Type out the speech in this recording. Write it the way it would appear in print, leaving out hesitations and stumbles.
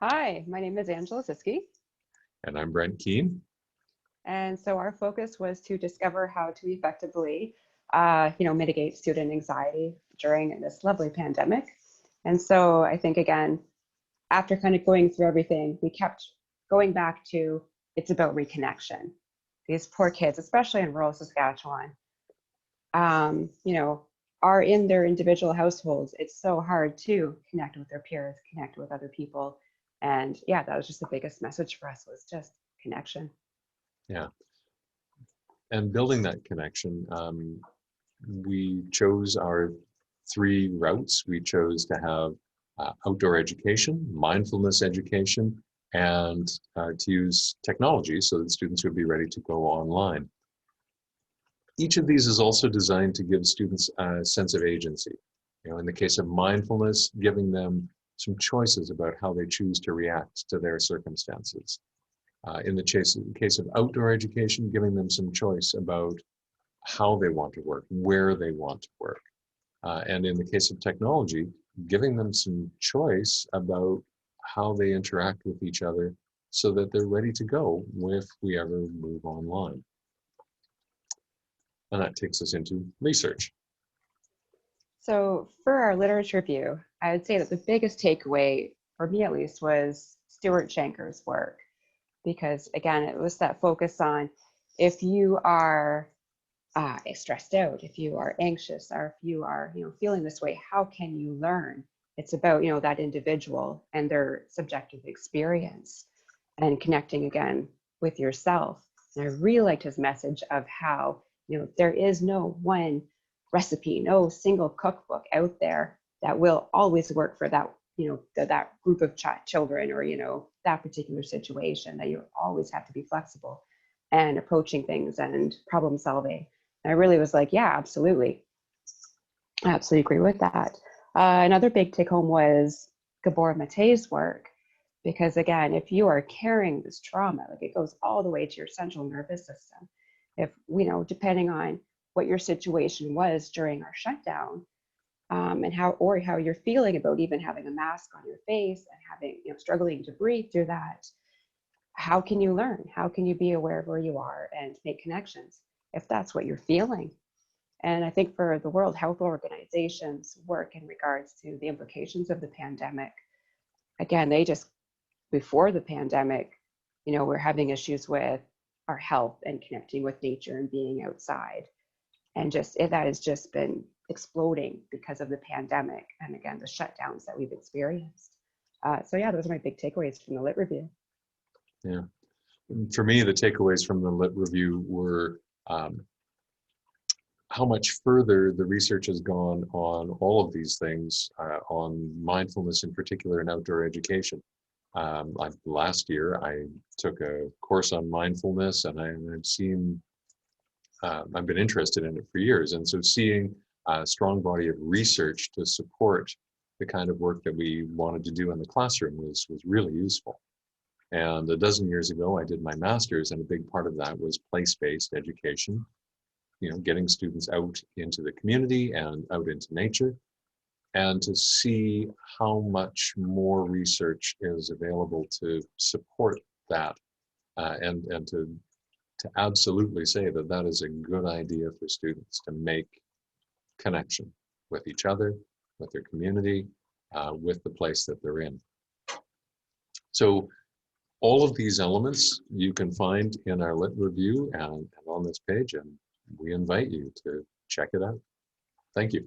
Hi, my name is Angela Siski, And I'm Brent Keene. and so our focus was to discover how to effectively, mitigate student anxiety during this lovely pandemic. And so I think again, after kind of going through everything, we kept going back to it's about reconnection. These poor kids, especially in rural Saskatchewan, um, you know, are in their individual households. It's so hard to connect with their peers, connect with other people. And yeah, that was just the biggest message for us was just connection. Yeah, and building that connection, we chose our three routes. We chose to have outdoor education, mindfulness education, and to use technology so that students would be ready to go online. Each of these is also designed to give students a sense of agency. In the case of mindfulness, giving them some choices about how they choose to react to their circumstances. In the case of outdoor education, giving them some choice about how they want to work, where they want to work. And in the case of technology, giving them some choice about how they interact with each other so that they're ready to go if we ever move online. And that takes us into research. So for our literature review, I would say that the biggest takeaway, for me at least, was Stuart Shanker's work. Because again, it was that focus on if you are stressed out, if you are anxious, or if you are, feeling this way, how can you learn? It's about, that individual and their subjective experience and connecting again with yourself. And I really liked his message of how, there is no one recipe, no single cookbook out there that will always work for that, that group of children or, that particular situation, that you always have to be flexible and approaching things and problem solving. And I really was like, yeah, absolutely. I absolutely agree with that. Another big take home was Gabor Mate's work, because again, if you are carrying this trauma, like it goes all the way to your central nervous system. If, depending on what your situation was during our shutdown, and how you're feeling about even having a mask on your face and having, struggling to breathe through that, how can you learn? How can you be aware of where you are and make connections if that's what you're feeling? And I think for the World Health Organization's work in regards to the implications of the pandemic, again, they just, before the pandemic, we're having issues with our health and connecting with nature and being outside. And just that has just been exploding because of the pandemic and again, the shutdowns that we've experienced. So yeah, those are my big takeaways from the Lit Review. Yeah. For me, the takeaways from the Lit Review were how much further the research has gone on all of these things, on mindfulness in particular and outdoor education. Last year, I took a course on mindfulness, and I've seen, I've been interested in it for years. And so seeing a strong body of research to support the kind of work that we wanted to do in the classroom was really useful. And a dozen years ago, I did my master's, and a big part of that was place-based education, getting students out into the community and out into nature, and to see how much more research is available to support that, and to absolutely say that that is a good idea for students to make connection with each other, with their community, with the place that they're in. So all of these elements you can find in our Lit Review and on this page, and we invite you to check it out. Thank you.